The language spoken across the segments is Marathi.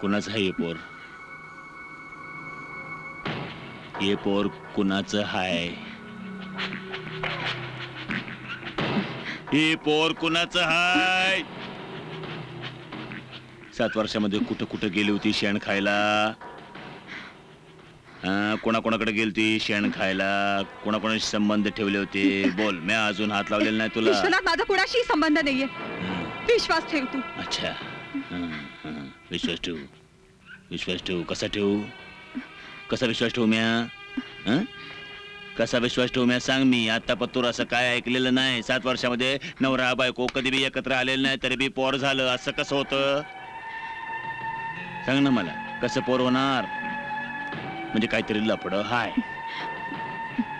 कुणाचं आहे पोर? ये पोर कुणाचं हाय? हे पोर कुणाचं हाय? 7 वर्षामध्ये कुठं कुठं गेली होती शेण खायला? कोणाकोणाकडे गेली होती शेण खायला? कोणाकोणाशी संबंध ठेवले होते? बोल, मी अजून हात लावलेला नाही तुला. विश्वनाथ, माझा कुणाशी संबंध नाहीये. विश्वास ठेव तू. अच्छा, विश्वास ठेवू. विश्वास ठेवू. कसा ठेवू? कसा विश्वास ठेवू म्या? कसा विश्वास ठेवू म्या? सांग. मी आता पत्तूर असं काय ऐकलेलं नाही. 7 वर्षामध्ये नवरा बायको कधी बी एकत्र आलेलं नाही, तरी बी पोर झालं. असं कसं होतं? सांग ना मला, कसं पोर होणार? म्हणजे काहीतरी लफडं हाय.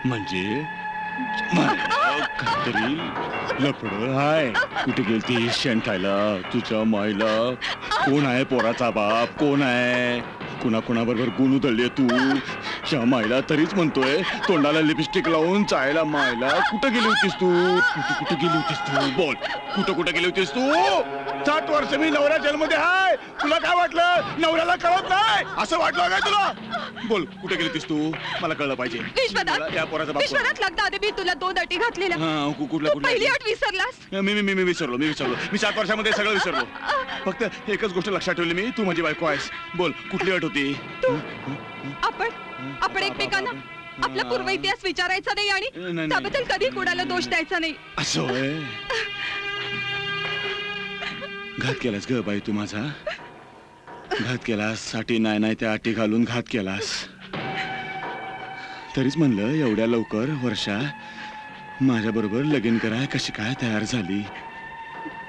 म्हणजे काहीतरी लफडं हाय. कुठे गेलती शेण खायला? तुझ्या माईला कोण आहे? पोराचा बाप कोण आहे? कुणाबरोबर गुण उधळली तू? च्या मायला तरीच म्हणतोय, तोंडाला लिपस्टिक लावून चायला मायला. कुठं गेली होतीस तू? कुठं गेली होतीस तू? बोल, कुठं गेली होतीस तू? 7 वर्ष मी नवऱ्या जेलमध्ये हाय. तुला काय वाटलं नवऱ्याला कळत नाही असं वाटलं काय तुला? बोल, कुठे गेली होतीस तू? मला कळलं पाहिजे. विश्वनाथ, या पोराचा बाप. विश्वनाथ, लग्नाआधी मी तुला 2 अटी घातलेल्या. कुठल्या? पहिली अट विसरलास? मी विसरलो. मी 7 वर्षामध्ये सगळं विसरलो. फक्त एकच गोष्ट लक्षात ठेवली मी, तू माझी बायको आहेस. बोल, कुठली अट होती? आपण एकमेकांना आपला पूर्व इतिहास विचारायचा नाही आणि त्याबद्दल कधी कोणाला दोष द्यायचा नाही. असं होय? घात केलास ग बाई तू माझा. घात केलास. अटी नाही त्या अटी घालून घात केलास. तरीच म्हणलं, एवढ्या लवकर वर्षा माझ्या बरोबर लगीन कराय कशी काय तयार झाली?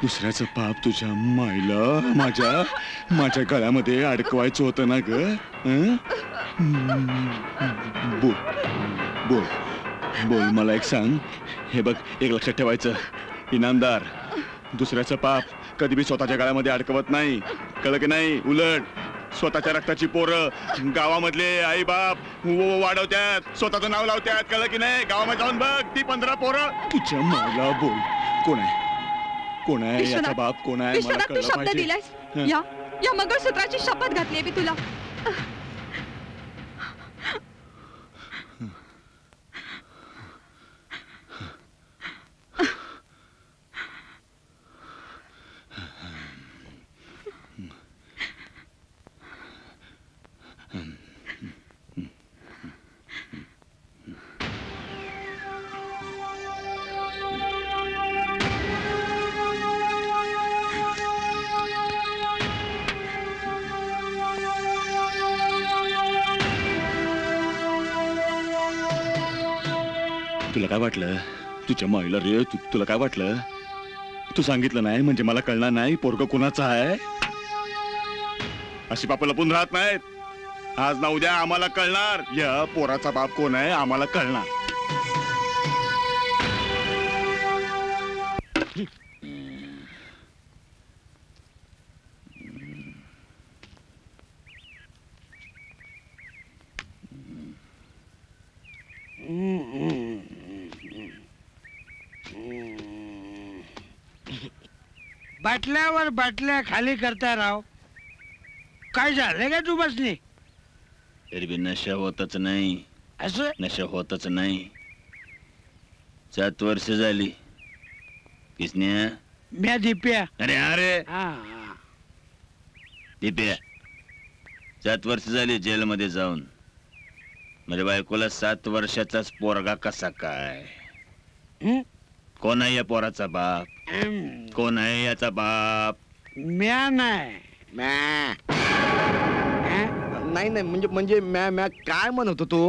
दुसऱ्याचं पाप तुझ्या मायला माझ्या गळ्यामध्ये अडकवायचं होतं ना ग? बोल मला एक सांग. हे बघ, एक लक्षात ठेवायचं, इनामदार दुसऱ्याचं पाप कधी बी स्वतःच्या गळ्यामध्ये अडकवत नाही. कळलं की नाही? उलट स्वतःच्या रक्ताची पोरं गावामधले आई बाप वाढवतात, स्वतःचं नाव लावतात. कळलं की नाही? गावामध्ये जाऊन बघ, ती 15 पोरं. तुझ्या मायला बोल, कोण आहे याचा बाप? कोण आहे? मला विश्वनाथ, तू कळलं शब्द पाहिजे. दिलायस. या मंगळसूत्राची शपथ घातली मी तुला. तुला काय वाटलं? तुझ्या माईला रे, तुला काय वाटलं? तू सांगितलं नाही म्हणजे मला कळणार नाही पोरग कोणाचं आहे? अशी पाप लपून राहत नाहीत. आज ना उद्या आम्हाला कळणार, या पोराचा बाप कोण आहे आम्हाला कळणार. बाटल्यावर बाटल्या खाली करता राव. काय झालंय का तू बसली? एरवी नशा होतच नाही. असं नशा होतच नाही. 7 वर्ष झाली. किसन्या? म्या दिप्या. अरे दिप्या, 7 वर्ष झाली जेलमध्ये जाऊन. माझ्या बायकोला 7 वर्षाचाच पोरगा कसा काय? कोण आहे या पोराचा बाप? कोण आहे याचा बाप? म्या नाही. नाही म्हणजे म्या काय म्हणत होतो?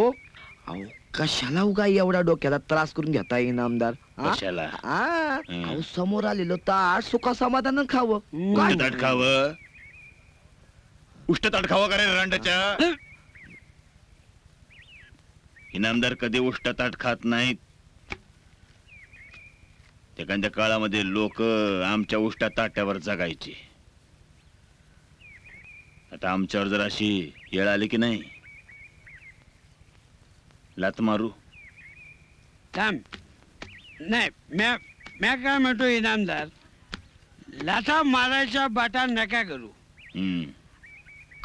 अहो, कशाला उगा एवढा डोक्याला त्रास करून घेता येईन आमदार? कशाला? अहो, समोर आलेलं ताट सुखा समाधान खावं. ताट खावं? उष्ट ताट खावं का रे रांडाच्या? इनामदार कधी उष्ट ताट खात नाहीत. एखाद्या काळामध्ये लोक आमच्या उष्टा ताट्यावर जगायचे. आता आमच्यावर जर अशी येळ आली की नाही, लात मारू? थांब. नाही, म्या काय म्हणतो इनामदार, लाथा मारायच्या बाटा नका करू.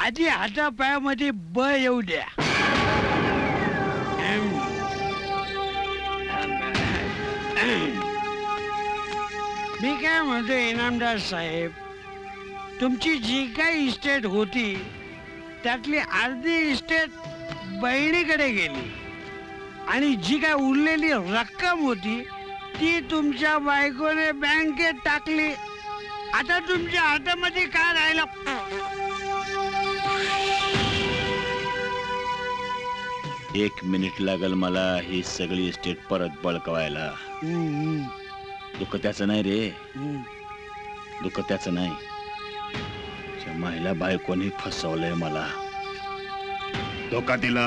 आधी हातापायामध्ये बळ येऊ द्या. मी काय म्हणतो इनामदार साहेब, तुमची जी काही इस्टेट होती त्यातली अर्धी इस्टेट बहिणीकडे गेली आणि जी काय उरलेली रक्कम होती ती तुमच्या बायकोने बँकेत टाकली. आता तुमच्या हातामध्ये काय राहिलं? एक मिनिट लागल मला ही सगळी इस्टेट परत बळकवायला. दुःख त्याचं नाही रे, दुःख त्याचं नाही. महिला बायकोनी फसवलंय मला, धोका दिला.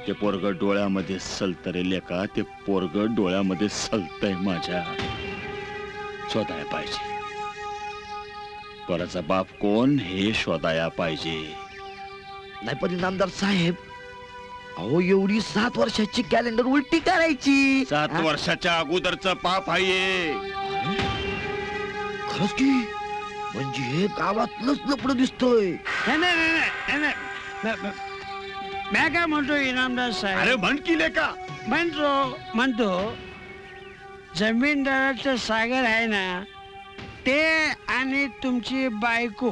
ते पोरग डोळ्यामध्ये सलतरेल का, ते पोरग डोळ्यामध्ये सलतय माझ्या. शोधाया पाहिजे पोराचा बाप कोण हे शोधाया पाहिजे. नाही पण इनामदार साहेब, अहो एवढी 7 वर्षाची कॅलेंडर उलटी करायची. 7 वर्षाच्या अगोदरचं पाप आहे. खरंच की, म्हणजे हे गावातलंच लपड दिसतोय. मी काय म्हणतो इनामदार साहेब, अरे म्हण किले का म्हणतो जमीनदाराचं सागर आहे ना, ते आणि तुमची बायको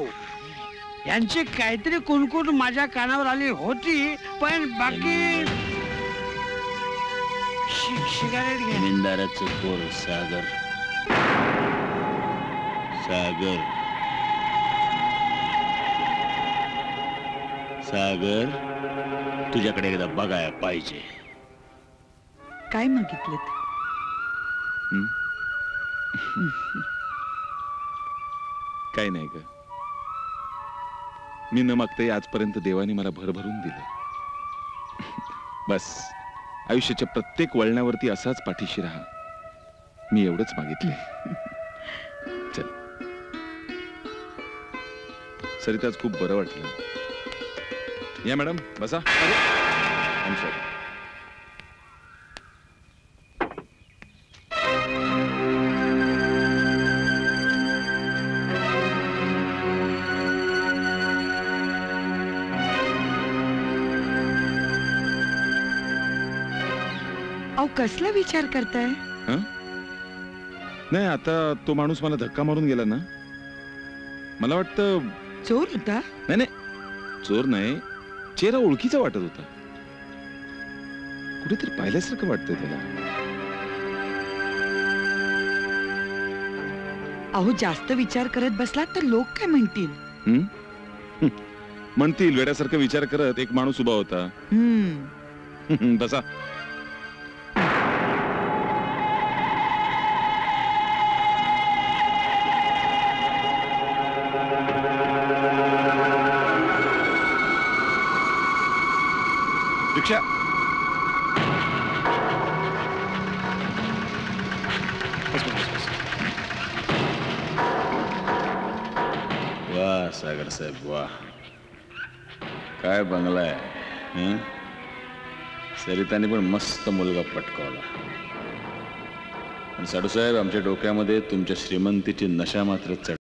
यांची काहीतरी कुणकुण माझ्या कानावर आली होती. पण बाकी सिगारेट घे. जमीनदाराचं पोर सागर, सागर सागर तुझ्याकडे एकदा बघायला पाहिजे. काय मागितलं काय नाही ग, मी न मागताही आजपर्यंत देवाने मला भरभरून दिलं. बस आयुष्याच्या प्रत्येक वळणावरती असाच पाठीशी राहा, मी एवढंच मागितले. चल सरिताच खूप बरं वाटलं. या मॅडम बसा. I'm sorry. अहो कसला विचार करताय? नाही, आता तो माणूस मला धक्का मारून गेला ना, मला वाटतं चोर होता. नाही नाही, चोर नाही, चेहरा ओळखीचा वाटत होता. कुठेतरी पाहिल्यासारखं वाटतंय त्याला. अहो जास्त विचार करत बसलात तर लोक काय म्हणतील? म्हणतील वेड्यासारखं विचार करत एक माणूस उभा होता. बसा. रिक्षा. वाह सागर साहेब, वाह काय बंगला आहे. सरिताने पण मस्त मुलगा पटकावला. आणि साडू साहेब, आमच्या डोक्यामध्ये तुमच्या श्रीमंतीची नशा मात्र चढ